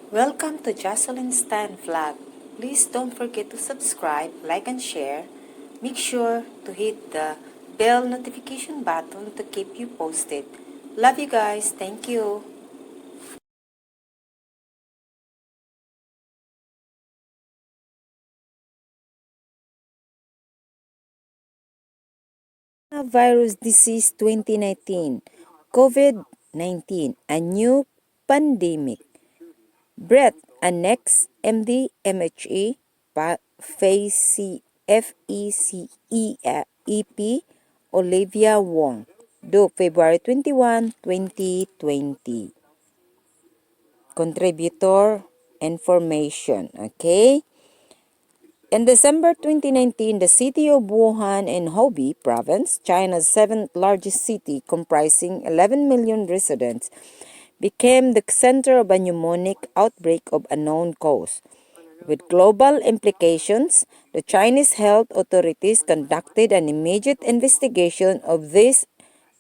Welcome to Jocelyn-Stein vlog. Please don't forget to subscribe, like, and share. Make sure to hit the bell notification button to keep you posted. Love you guys. Thank you. Virus disease 2019, COVID-19, a new pandemic. Brett Annex MD MHE FECEP Olivia Wong do February 21, 2020. Contributor information. Okay. In December 2019, the city of Wuhan in Hubei province, China's seventh largest city comprising 11 million residents, became the center of a pneumonic outbreak of unknown cause. With global implications, the Chinese health authorities conducted an immediate investigation of these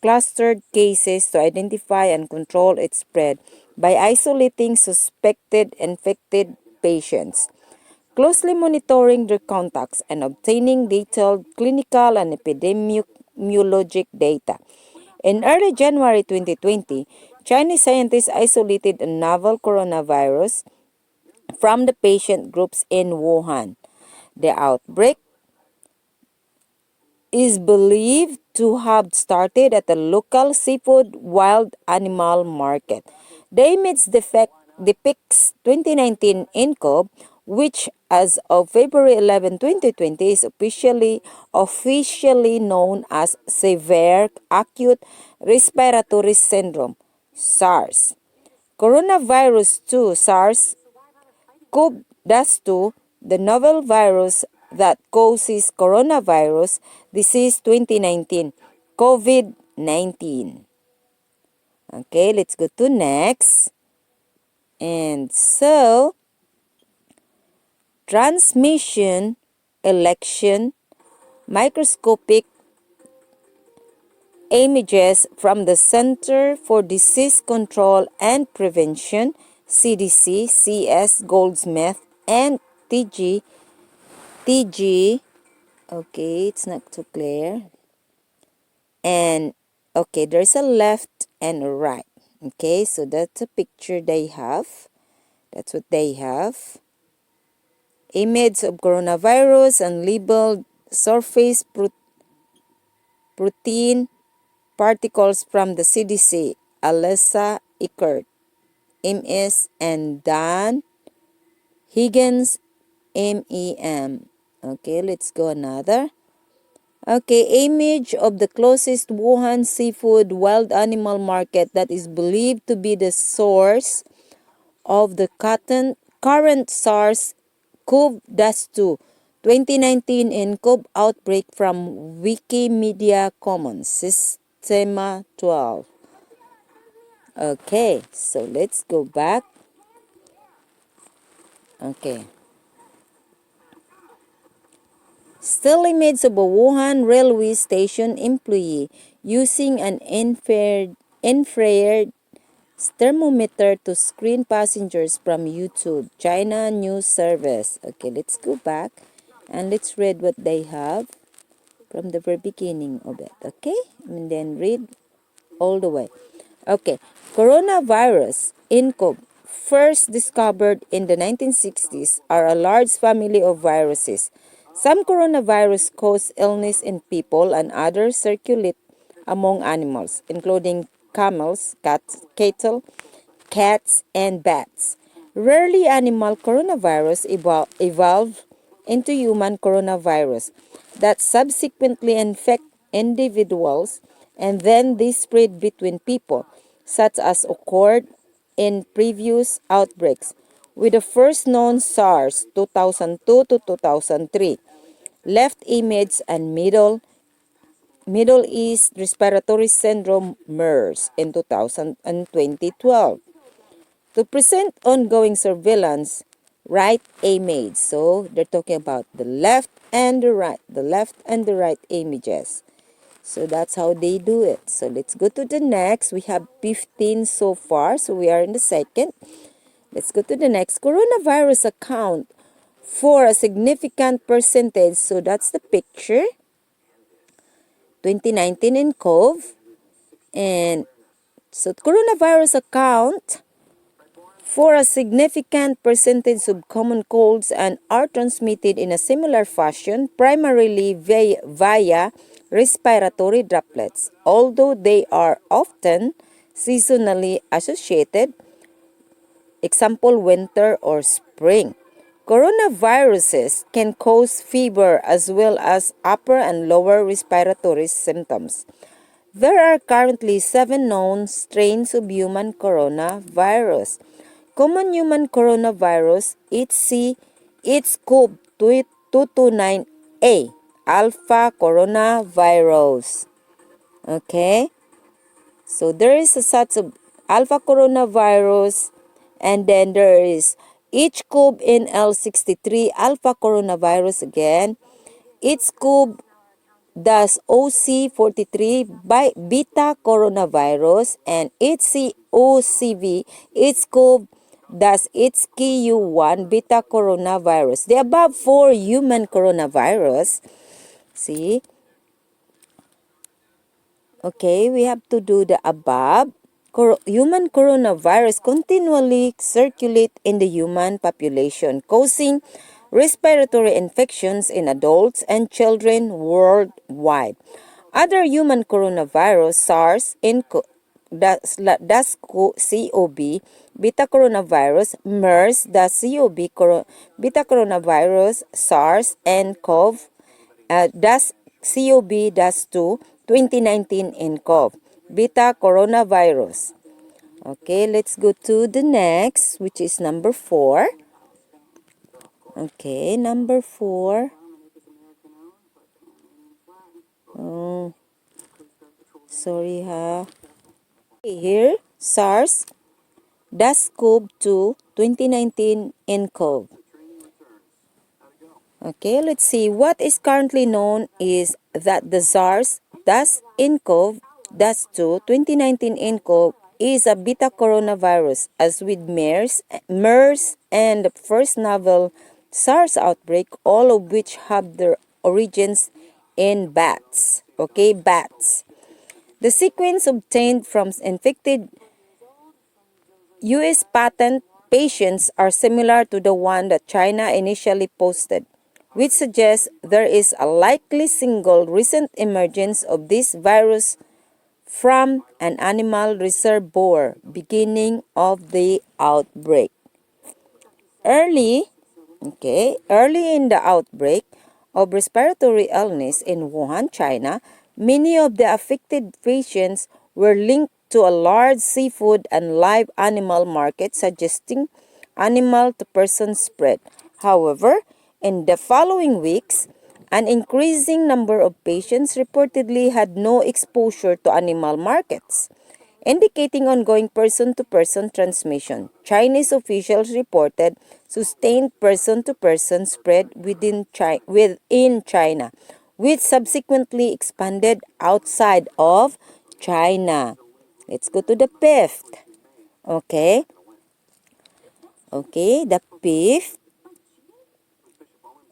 clustered cases to identify and control its spread by isolating suspected infected patients, closely monitoring their contacts, and obtaining detailed clinical and epidemiologic data. In early January 2020, Chinese scientists isolated a novel coronavirus from the patient groups in Wuhan. The outbreak is believed to have started at a local seafood wild animal market. The image depicts 2019 INCOV, which as of February 11, 2020 is officially known as Severe Acute Respiratory Syndrome, SARS. Coronavirus 2, SARS-CoV-2, the novel virus that causes coronavirus disease 2019, COVID-19. Okay, let's go to next. And so, transmission, election, microscopic images from the Center for Disease Control and Prevention, CDC, CS Goldsmith, and TG, okay, it's not too clear. And, okay, there's a left and a right. Okay, so that's a picture they have. That's what they have. Image of coronavirus and labeled surface protein particles from the CDC, Alyssa Eckert, MS, and Dan Higgins, MEM. Okay, let's go another. Okay, image of the closest Wuhan seafood wild animal market that is believed to be the source of the current SARS-CoV-2 2019 INCOV outbreak from Wikimedia Commons, Systema 12. Okay, so let's go back. Okay. Still image of a Wuhan railway station employee using an infrared thermometer to screen passengers from YouTube, China News Service. Okay, let's go back and let's read what they have from the very beginning of it. Okay, and then read all the way. Okay, coronavirus, INCOV, first discovered in the 1960s, are a large family of viruses. Some coronavirus cause illness in people and others circulate among animals, including camels, cattle, cats, and bats. Rarely, animal coronavirus evolve into human coronavirus that subsequently infect individuals, and then they spread between people, such as occurred in previous outbreaks, with the first known SARS 2002 to 2003, left image and Middle East Respiratory Syndrome MERS in 2012. To present ongoing surveillance, right image. So they're talking about the left and the right images. So that's how they do it. So let's go to the next. We have 15 so far. So we are in the second. Let's go to the next. Coronavirus account for a significant percentage. So that's the picture. 2019 in Cove. And so coronavirus account for a significant percentage of common colds and are transmitted in a similar fashion, primarily via respiratory droplets. Although they are often seasonally associated, example winter or spring. Coronaviruses can cause fever as well as upper and lower respiratory symptoms. There are currently 7 known strains of human coronavirus. Common human coronavirus it's SARS-CoV-229A, alpha coronavirus. Okay? So there is a such of alpha coronavirus, and then there is HCoV-NL63 alpha coronavirus again. HCoV das OC43 by beta coronavirus, and HCOCV HCoV das HKU1 beta coronavirus. The above 4 human coronavirus, see, okay, we have to do the above. Human coronavirus continually circulate in the human population, causing respiratory infections in adults and children worldwide. Other human coronavirus, SARS, CoV, beta coronavirus, MERS, beta coronavirus, SARS, and CoV, CoV-2 2019 nCoV, beta coronavirus. Okay, let's go to the next, which is number 4. Okay, number 4. Oh, sorry ha. Okay, here, SARS, CoV-2 2019 nCoV. Okay, let's see. What is currently known is that the SARS-CoV-2 2019 nCoV is a beta coronavirus, as with MERS, and the first novel SARS outbreak, all of which have their origins in bats. Okay, bats. The sequence obtained from infected U.S. patent patients are similar to the one that China initially posted, which suggests there is a likely single recent emergence of this virus from an animal reservoir beginning of the outbreak. Early in the outbreak of respiratory illness in Wuhan, China, many of the affected patients were linked to a large seafood and live animal market, suggesting animal-to-person spread. However, in the following weeks, an increasing number of patients reportedly had no exposure to animal markets, indicating ongoing person-to-person transmission. Chinese officials reported sustained person-to-person spread within China, which subsequently expanded outside of China. Let's go to the fifth. Okay. Okay, the fifth.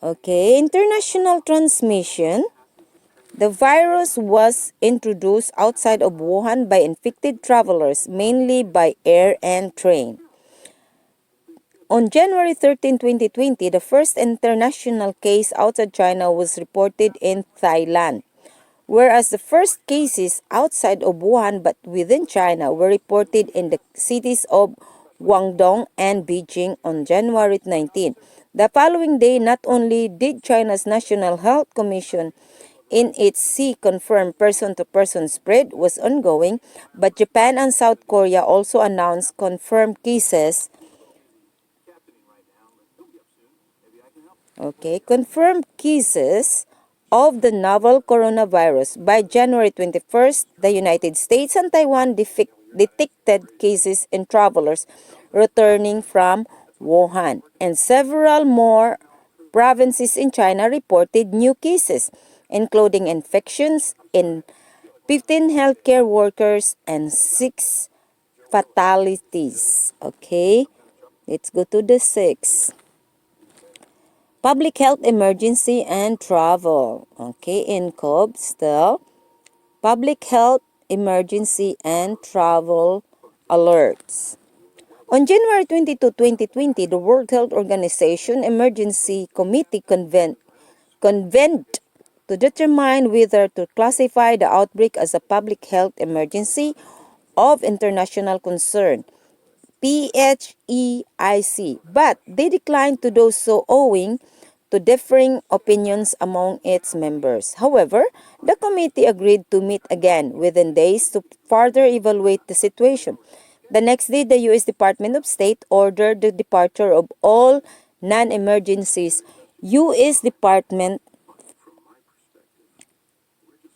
Okay, international transmission. The virus was introduced outside of Wuhan by infected travelers, mainly by air and train. On January 13, 2020, the first international case outside China was reported in Thailand, whereas the first cases outside of Wuhan but within China were reported in the cities of Guangdong and Beijing on January 19. The following day, not only did China's National Health Commission in its sea confirm person-to-person spread was ongoing, but Japan and South Korea also announced confirmed cases. Okay, confirmed cases of the novel coronavirus. By January 21st, the United States and Taiwan detected cases in travelers returning from Wuhan, and several more provinces in China reported new cases, including infections in 15 healthcare workers and 6 fatalities. Okay? Let's go to the 6th. Public health emergency and travel. Okay, in COB still. Public health emergency and travel alerts. On January 22, 2020, the World Health Organization Emergency Committee convened to determine whether to classify the outbreak as a public health emergency of international concern, PHEIC, but they declined to do so owing to differing opinions among its members. However, the committee agreed to meet again within days to further evaluate the situation. The next day, the U.S. Department of State ordered the departure of all non-emergencies. U.S. Department,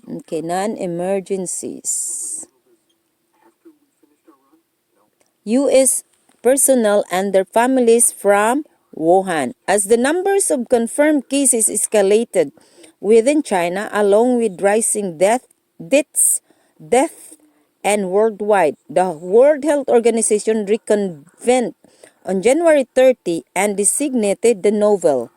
okay, non-emergencies. U.S. personnel and their families from Wuhan. As the numbers of confirmed cases escalated within China, along with rising deaths, and worldwide, the World Health Organization reconvened on January 30 and designated the novel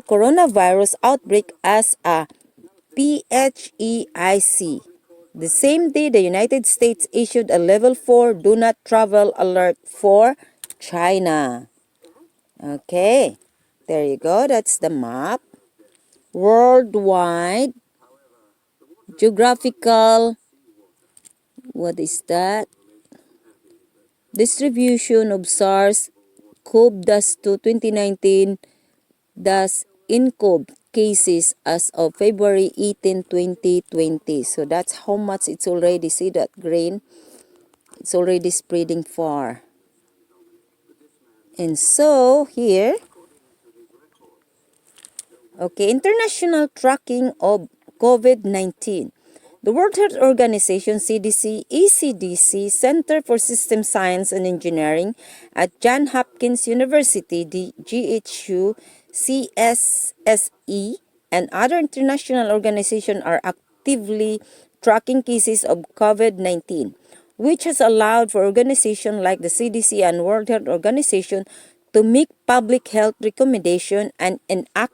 coronavirus outbreak as a PHEIC. The same day, the United States issued a level 4 do not travel alert for China. Okay, there you go. That's the map. Worldwide geographical, what is that? Distribution of SARS-CoV-2 2019 INCOV cases as of February 18, 2020. So that's how much it's already, see that green? It's already spreading far. And so here, okay, international tracking of COVID-19. The World Health Organization, CDC, ECDC, Center for System Science and Engineering at Johns Hopkins University, the GHU, CSSE, and other international organizations are actively tracking cases of COVID-19, which has allowed for organizations like the CDC and World Health Organization to make public health recommendations and enact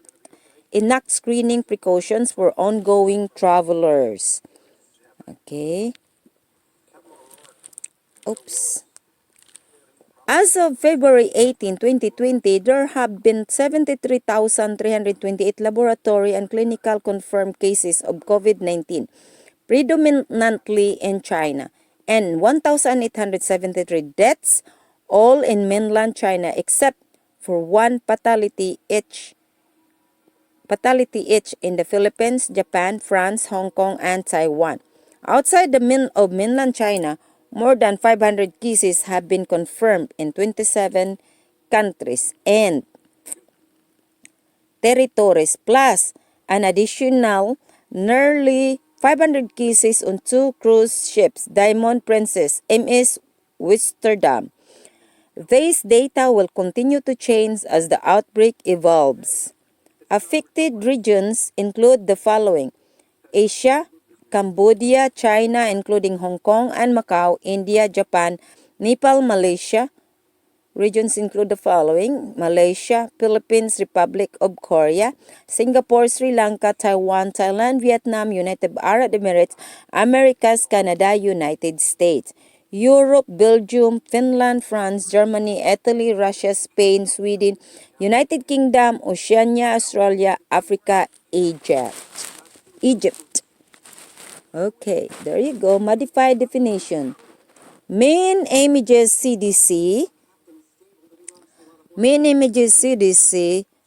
screening precautions for ongoing travelers. Okay. Oops. As of February 18, 2020, there have been 73,328 laboratory and clinical confirmed cases of COVID-19, predominantly in China, and 1,873 deaths, all in mainland China, except for one fatality each in the Philippines, Japan, France, Hong Kong, and Taiwan. Outside of mainland China, more than 500 cases have been confirmed in 27 countries and territories, plus an additional nearly 500 cases on two cruise ships, Diamond Princess, MS Amsterdam. These data will continue to change as the outbreak evolves. Affected regions include the following: Asia, Cambodia, China, including Hong Kong and Macau, India, Japan, Nepal, Malaysia. Regions include the following: Malaysia, Philippines, Republic of Korea, Singapore, Sri Lanka, Taiwan, Thailand, Vietnam, United Arab Emirates, Americas, Canada, United States. Europe, Belgium, Finland, France, Germany, Italy, Russia, Spain, Sweden, United Kingdom, Oceania, Australia, Africa, Egypt. Okay, there you go. Modified definition. Main images CDC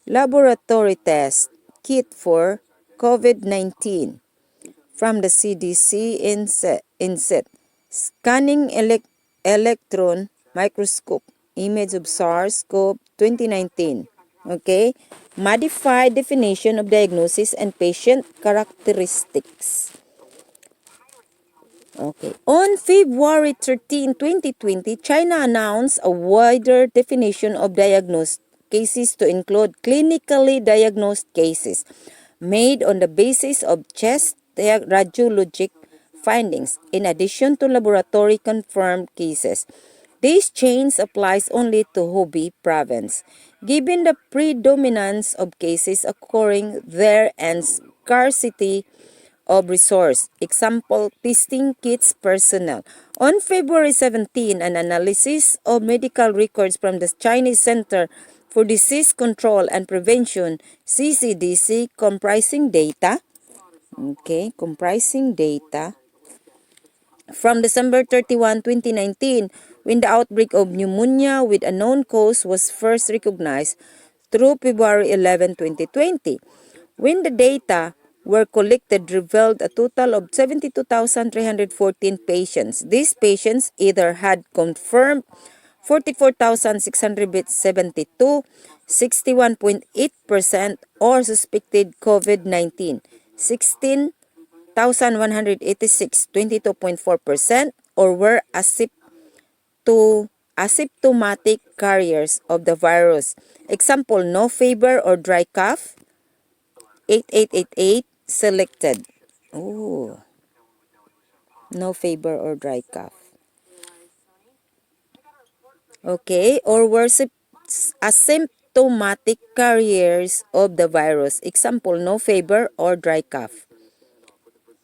laboratory test kit for COVID-19 from the CDC inset. Scanning electron microscope image of SARS-CoV 2019. Okay, modified definition of diagnosis and patient characteristics. Okay, on February 13, 2020, China announced a wider definition of diagnosed cases to include clinically diagnosed cases made on the basis of chest radiologic findings, in addition to laboratory-confirmed cases. This change applies only to Hubei province, given the predominance of cases occurring there and scarcity of resource. Example, testing kits personnel. On February 17, an analysis of medical records from the Chinese Center for Disease Control and Prevention, CCDC, comprising data from December 31, 2019, when the outbreak of pneumonia with a known cause was first recognized, through February 11, 2020. When the data were collected, revealed a total of 72,314 patients. These patients either had confirmed 44,672, 61.8%, or suspected COVID-19, 16,186, 22.4%, or were asymptomatic carriers of the virus. Example, no fever or dry cough, 8888 selected. Oh, no fever or dry cough. Okay, or were asymptomatic carriers of the virus. Example, no fever or dry cough.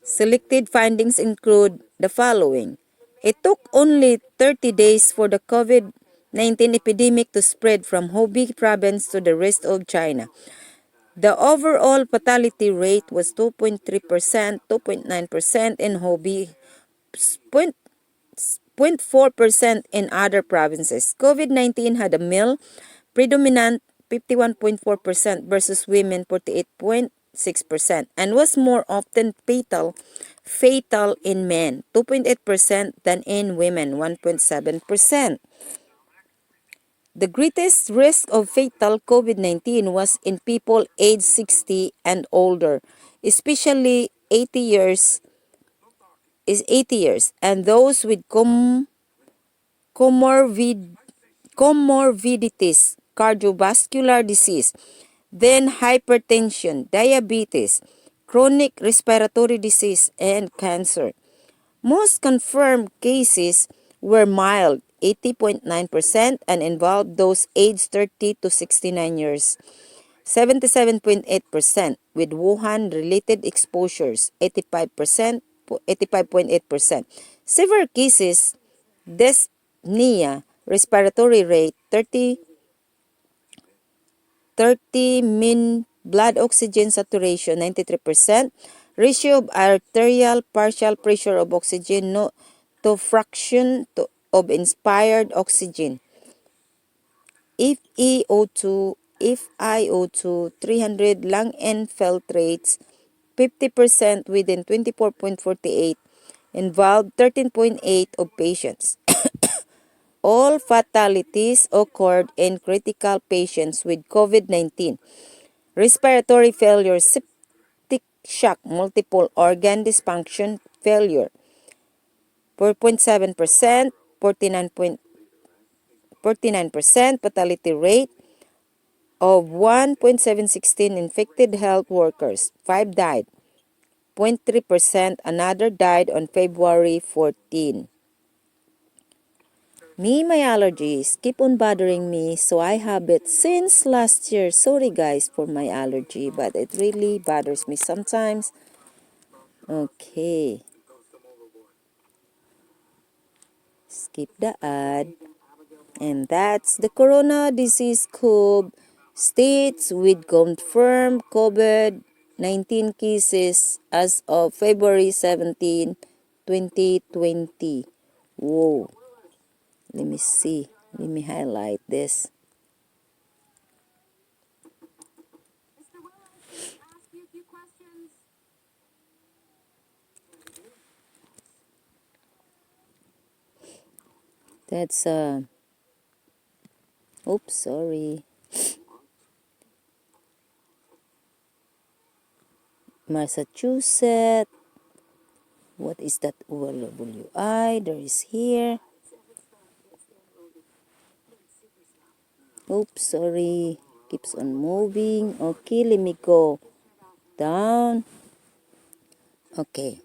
Selected findings include the following. It took only 30 days for the COVID-19 epidemic to spread from Hubei province to the rest of China. The overall fatality rate was 2.3%, 2.9% in Hubei, 0.4% in other provinces. COVID-19 had a male predominant 51.4% versus women 48.6% and was more often fatal in men 2.8% than in women 1.7%. The greatest risk of fatal COVID-19 was in people aged 60 and older, especially 80 years, and those with comorbidities, cardiovascular disease, then hypertension, diabetes, chronic respiratory disease, and cancer. Most confirmed cases were mild, 80.9%, and involved those aged 30 to 69 years, 77.8%, with Wuhan-related exposures, 85.8%. Severe cases, dyspnea, respiratory rate, 30 mean blood oxygen saturation, 93%, ratio of arterial partial pressure of oxygen to fraction of inspired oxygen, FiO2, 300 lung infiltrates, 50% within 24.48, involved 13.8 of patients. All fatalities occurred in critical patients with COVID-19, respiratory failure, septic shock, multiple organ dysfunction, failure, 4.7%, 49%, fatality rate of 1.716 infected health workers, 5 died, 0.3%, another died on February 14. My allergies keep on bothering me, so I have it since last year. Sorry guys for my allergy, but it really bothers me sometimes. Okay. Skip the ad. And that's the corona disease cube. States with confirmed COVID-19 cases as of February 17, 2020. Whoa. Let me see. Let me highlight this. That's oops, sorry. Massachusetts. What is that? WI? There is here. Oops, sorry. Keeps on moving. Okay, let me go down. Okay.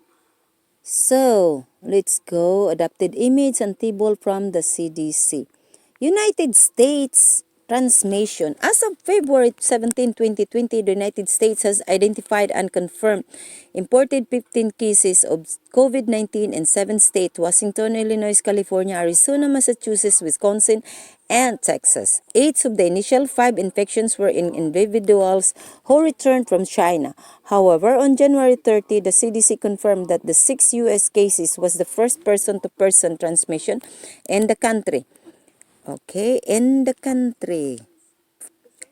So, let's go. Adapted image and table from the CDC. United States transmission. As of February 17, 2020, the United States has identified and confirmed imported 15 cases of COVID-19 in 7 states: Washington, Illinois, California, Arizona, Massachusetts, Wisconsin, and Texas. 8 of the initial 5 infections were in individuals who returned from China. However, on January 30, the CDC confirmed that the 6 U.S. cases was the first person-to-person transmission in the country. Okay, in the country.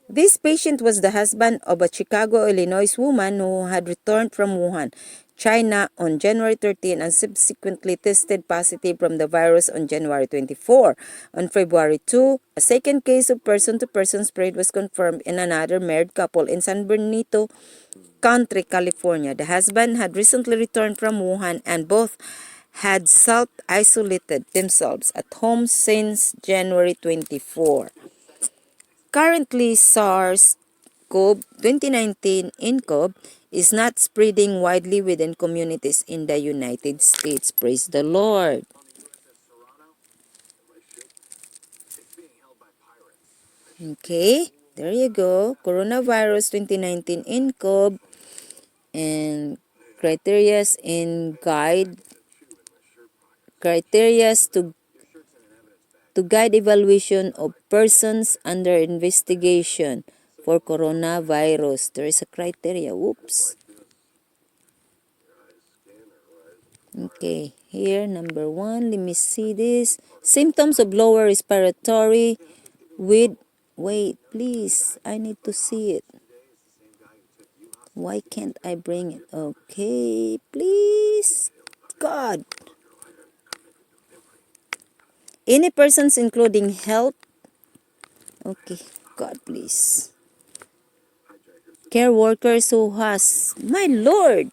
This patient was the husband of a Chicago, Illinois woman who had returned from Wuhan, China on January 13 and subsequently tested positive from the virus on January 24. On February 2, a second case of person-to-person spread was confirmed in another married couple in San Benito Country, California. The husband had recently returned from Wuhan and both had self-isolated themselves at home since January 24. Currently, SARS-CoV-2019 nCoV is not spreading widely within communities in the United States. Praise the Lord. Okay, there you go. Coronavirus 2019 nCoV and criterias to guide evaluation of persons under investigation for coronavirus. There is a criteria. Whoops. Okay, here, number 1. Let me see this. Symptoms of lower respiratory with... Wait, please. I need to see it. Why can't I bring it? Okay, please. God. Any persons including health... Okay, God, please. Care workers who has... My Lord!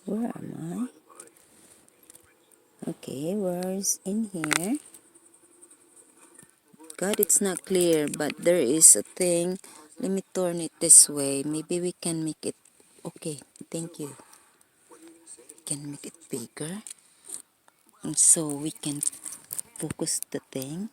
Where am I? Okay, where's in here? God, it's not clear, but there is a thing. Let me turn it this way. Maybe we can make it... Okay, thank you. We can make it bigger. And so we can focus the thing.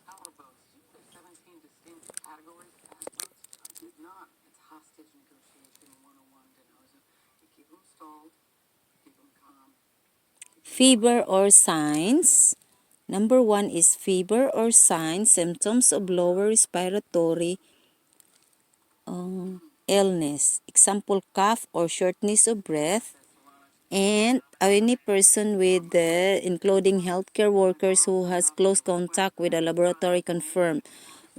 Fever or signs. Number 1 is fever or signs, symptoms of lower respiratory illness. Example, cough or shortness of breath. And any person with including healthcare workers who has close contact with a laboratory confirmed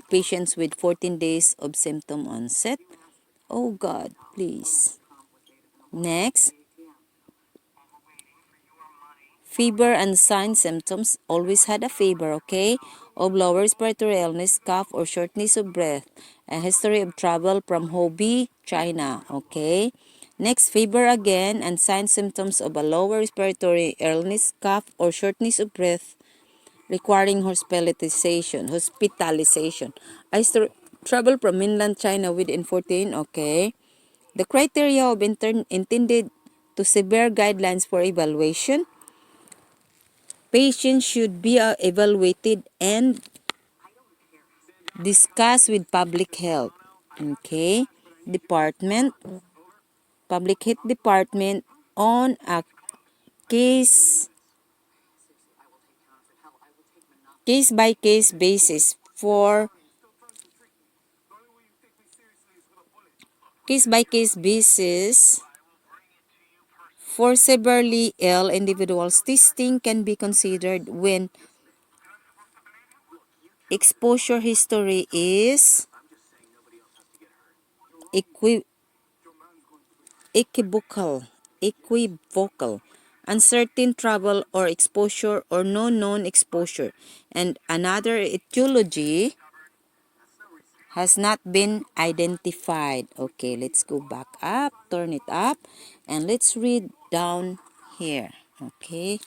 patients with 14 days of symptom onset. Oh God, please. Next, fever and signs symptoms. Always had a fever, okay? Of lower respiratory illness, cough or shortness of breath. A history of travel from Hubei, China, okay? Next, fever again and signs symptoms of a lower respiratory illness, cough or shortness of breath requiring hospitalization. Travel from mainland China within 14, okay? The criteria of intended to severe guidelines for evaluation. Patients should be evaluated and discussed with public health. Okay? Public health department on a case by case basis for severely ill individuals. Testing can be considered when exposure history is equivocal, uncertain travel or exposure or no known exposure, and another etiology has not been identified. Okay, let's go back up, turn it up, and let's read down here. Okay,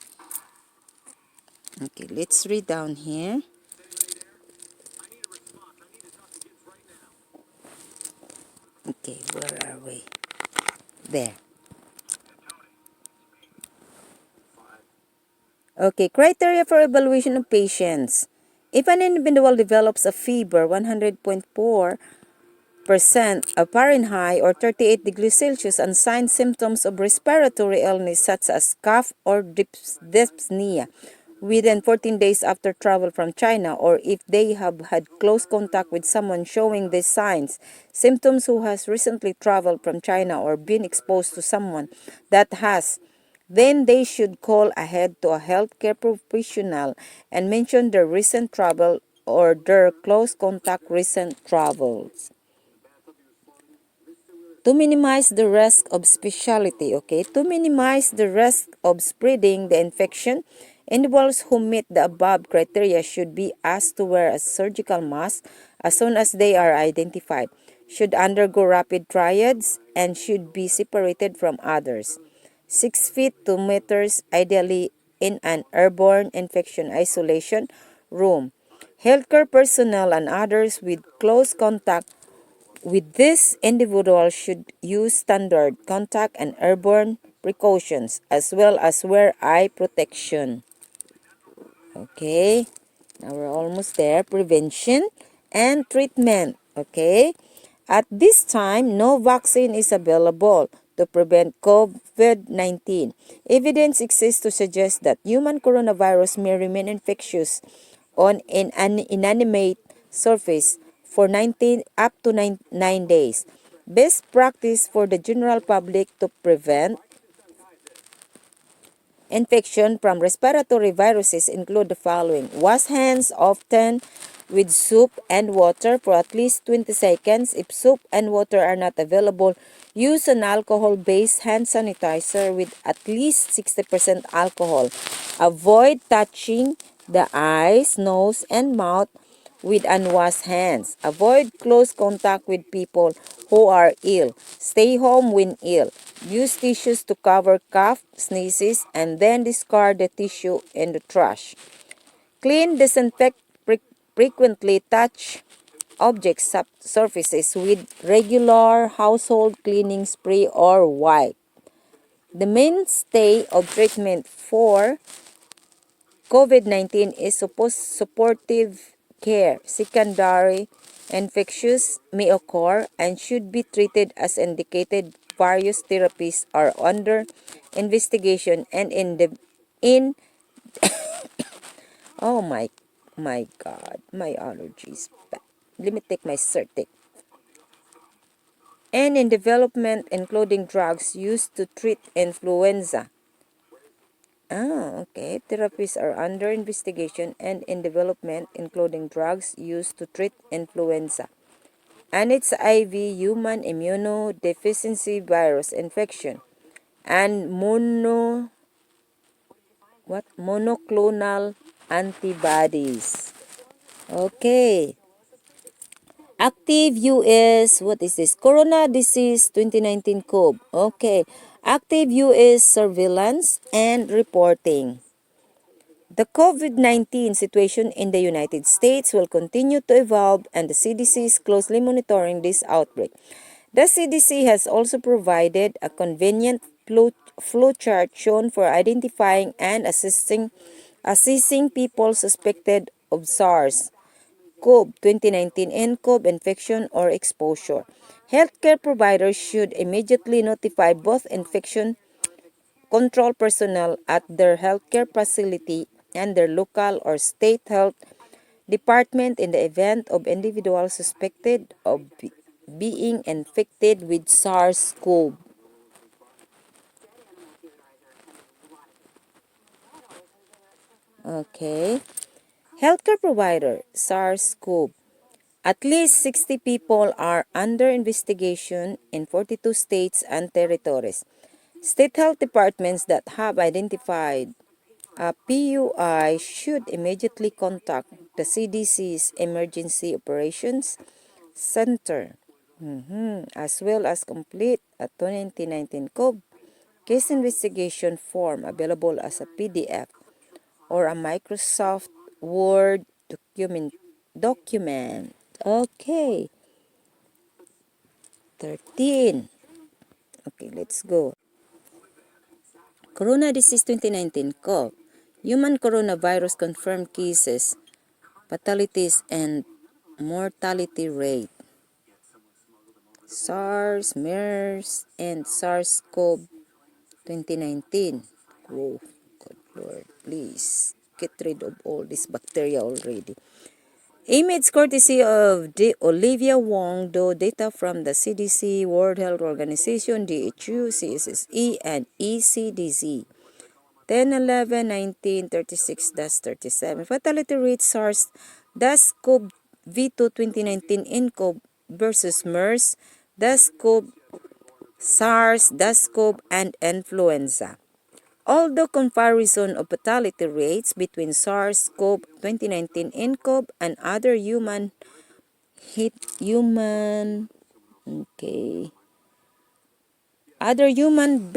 let's read down here. Okay, where are we? There. Okay, criteria for evaluation of patients. If an individual develops a fever 100.4% of Fahrenheit or 38 degrees Celsius and signs symptoms of respiratory illness such as cough or dyspnea within 14 days after travel from China, or if they have had close contact with someone showing these signs, symptoms who has recently traveled from China or been exposed to someone that has, then they should call ahead to a healthcare professional and mention their recent travel or their close contact recent travels. To minimize the risk of specialty, to minimize the risk of spreading the infection, individuals who meet the above criteria should be asked to wear a surgical mask as soon as they are identified, should undergo rapid triads, and should be separated from others. 6 feet 2 meters, ideally in an airborne infection isolation room. Healthcare personnel and others with close contact with this individual should use standard contact and airborne precautions as well as wear eye protection. Okay, now we're almost there. Prevention and treatment. Okay, at this time, no vaccine is available to prevent COVID-19. Evidence exists to suggest that human coronavirus may remain infectious on an inanimate surface for 19 up to 9 days. Best practice for the general public to prevent infection from respiratory viruses include the following. Wash hands often with soap and water for at least 20 seconds. If soap and water are not available, use an alcohol-based hand sanitizer with at least 60% alcohol. Avoid touching the eyes, nose, and mouth with unwashed hands. Avoid close contact with people who are ill. Stay home when ill. Use tissues to cover cough, sneezes, and then discard the tissue in the trash. Clean, disinfect frequently, touch objects surfaces with regular household cleaning spray or wipe. The mainstay of treatment for COVID-19 is supportive care. Secondary infections may occur and should be treated as indicated. Various therapies are under investigation and in oh my god, my allergies. Let me take my Certic. And in development, including drugs used to treat influenza. Okay. Therapies are under investigation and in development, including drugs used to treat influenza and its IV human immunodeficiency virus infection and monoclonal antibodies. Okay. Active US, what is this? Corona disease 2019 COV. Okay. Active US surveillance and reporting. The COVID-19 situation in the United States will continue to evolve and the CDC is closely monitoring this outbreak. The CDC has also provided a convenient flow chart shown for identifying and assessing people suspected of SARS-CoV 2019 and CoV infection or exposure. Healthcare providers should immediately notify both infection control personnel at their healthcare facility and their local or state health department in the event of individuals suspected of being infected with SARS-CoV. Okay. Healthcare provider, SARS-CoV. At least 60 people are under investigation in 42 states and territories. State health departments that have identified a PUI should immediately contact the CDC's Emergency Operations Center, as well as complete a 2019 COV case investigation form available as a PDF or a Microsoft Word document. Okay, 13. Okay, let's go. Corona disease 2019 COV. Human coronavirus confirmed cases, fatalities, and mortality rate. SARS, MERS, and SARS-CoV 2019. Whoa, God Lord, please get rid of all this bacteria already. Image courtesy of Olivia Wong, though data from the CDC, World Health Organization, DHU, CSSE, and ECDC. 10-11-19-36-37. Fatality rate SARS-CoV-2 2019 INCOV versus MERS, DAS-CoV, SARS, DAS-CoV, and influenza. Although comparison of fatality rates between SARS-CoV 2019 INCOV and other other human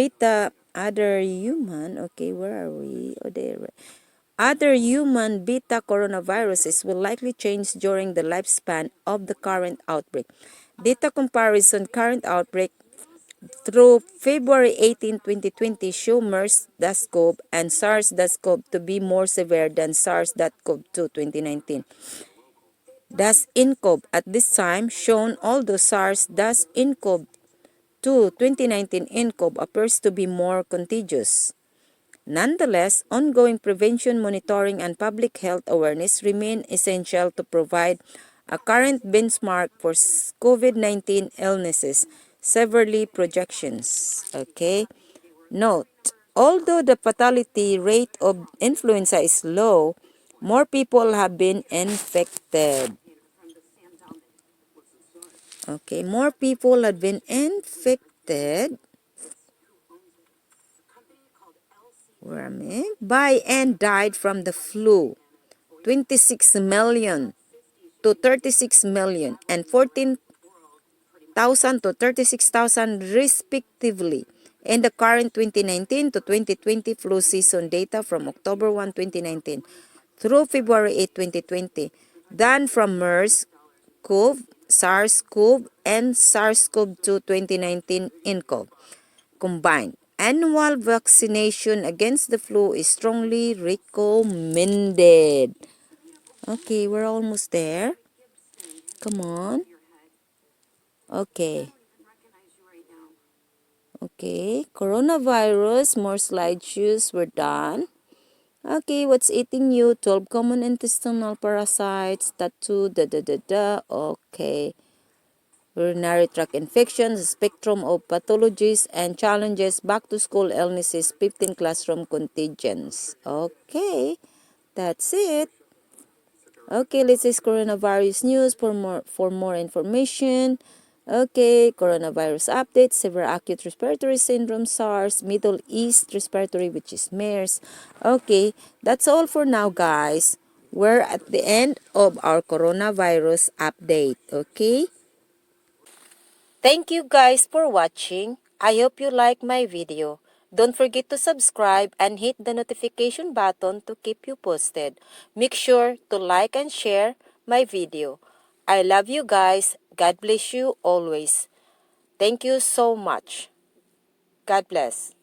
beta coronaviruses will likely change during the lifespan of the current outbreak. Data comparison current outbreak through February 18, 2020 show MERS-CoV and SARS-CoV to be more severe than SARS-CoV-2 2019. DAS-INCOV at this time shown, although SARS-CoV-2 2019 INCOV appears to be more contagious. Nonetheless, ongoing prevention, monitoring, and public health awareness remain essential to provide a current benchmark for COVID-19 illnesses severely projections. Okay. Note, although the fatality rate of influenza is low, more people have been infected. Okay, more people have been infected. By and died from the flu. 26 million to 36 million and 14,000 to 36,000 respectively in the current 2019 to 2020 flu season data from October 1, 2019 through February 8, 2020 than from MERS-CoV, SARS-CoV, and SARS-CoV-2 2019 INCOV combined. Annual vaccination against the flu is strongly recommended. Okay, we're almost there. Come on. Okay. Okay, coronavirus, more slideshows, we're done. Okay, what's eating you? 12 common intestinal parasites, tattoo, Okay. Urinary tract infections, spectrum of pathologies and challenges, back to school illnesses, 15 classroom contagions. Okay, that's it. Okay, let's see coronavirus news for more information. Okay, coronavirus update, severe acute respiratory syndrome, SARS, Middle East respiratory, which is MERS. Okay, that's all for now, guys. We're at the end of our coronavirus update. Okay? Thank you guys for watching. I hope you like my video. Don't forget to subscribe and hit the notification button to keep you posted. Make sure to like and share my video. I love you guys. God bless you always. Thank you so much. God bless.